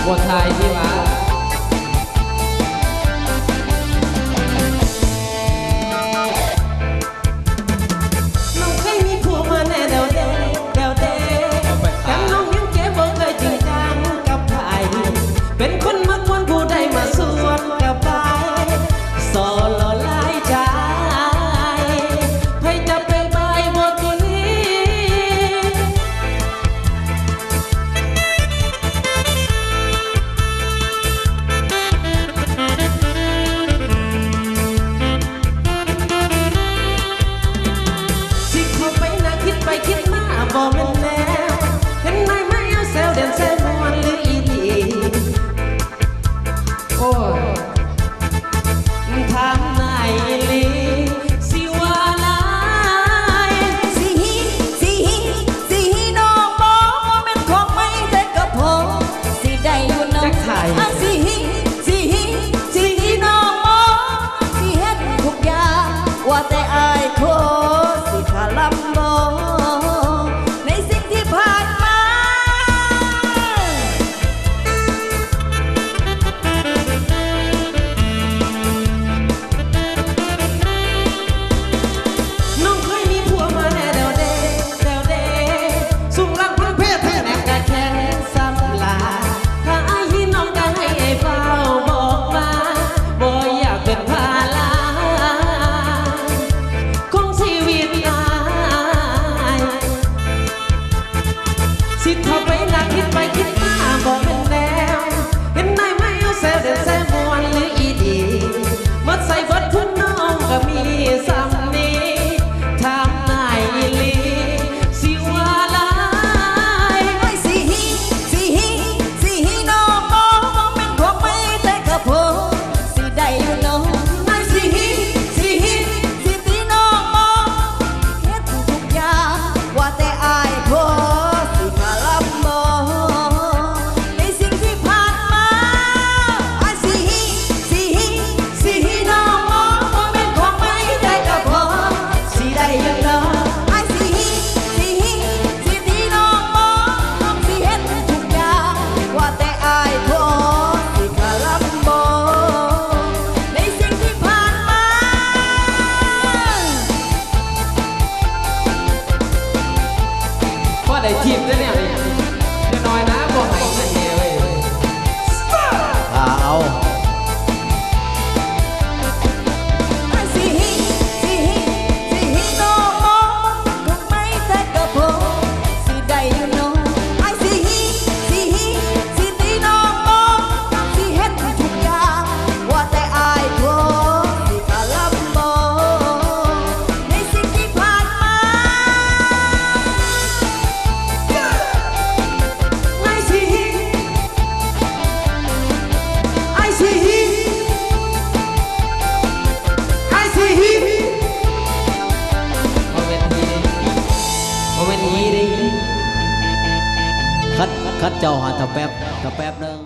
บทไทยที่ว่าน้องเคยมีผัวมาแน่เดาเดเดาเดแต่น้องยังเก็บบ่เคยจริงจังกับใครเป็นคนมักวนผู้ใดมาสวนกับไปโซโลหลายใจให้จะไปบายบ่ตัวนี้สิเข้าไปน่าคิดไปคิดมาบ่แม่นแนวเห็นไหมไม่เอาแซวเด่นแซวมวนหรืออีดีโอ้ยถามนายลีสิว่าลายสิฮีสิฮีสิฮีน้องบอกว่าแม่นของไม่ได้กับผมสิได้อยู่น้องสิฮีสิฮีสิฮีน้องบอกสิเฮ็ดทุกอย่างว่าแต่อายโคสิขาลำบ่ในสิ่งที่ผ่านมา น้องเคยมีผัวมาแน่เดาเดเดาเดสุขรักพังเพศแท้แน่กะแค่สำลาถ้าอายที่น้องก็ให้เฝ้าบอกมาบ่อยากเป็นภาระของชีวิตอายสิเข้าไปน่าคิดไปคิดมาบ่แม่นแนวเห็นนายไม่เอาแซวเด่นแซวมวนหรืออีดีหมดใส่เบิดทุนน้องก็มีซ้ำนี้ถามนายอีหลีสิว่าลาย สิฮีสิฮีสิฮีน้องบอกว่าแม่นของไม่ได้กับผมสิได้อยู่น้องนายสิฮีสิฮีสิตีน้องบอกเฮ็ดทุกอย่างว่าแต่อายโคสิขาลำบ่ในสิ่งที่ผ่านมาอายสิฮีสิฮีสิฮีน้องบอกว่าแม่นของไม่ได้กับผมสิได้อยู่น้องอายสิฮีสิฮีสิตีน้องบอกสิเฮ็ดทุกอย่างว่าแต่อายโคสิขาลำบ่ในสิ่งที่ผ่านมา พอได้ทีมแล้วเนี่ยเดี๋ยวน้อยนะบ่ให้เงินแน่เว้ยเอา สิฮีสิฮีสิฮีน้องบอกคงไม่แต่กับผมสิได้อยู่น้องไอ้สิฮีสิฮีสิตีน้องบอกสิเฮ็ดทุกอย่างว่าแต่อายโคสิขาลำบ่ในสิ่งที่ผ่านมา ไอ้สิไอ้สิไอ้สิ บ่เป็นทีบ่เป็นทีดิคัดเจ้าหาตะแป๊บนึง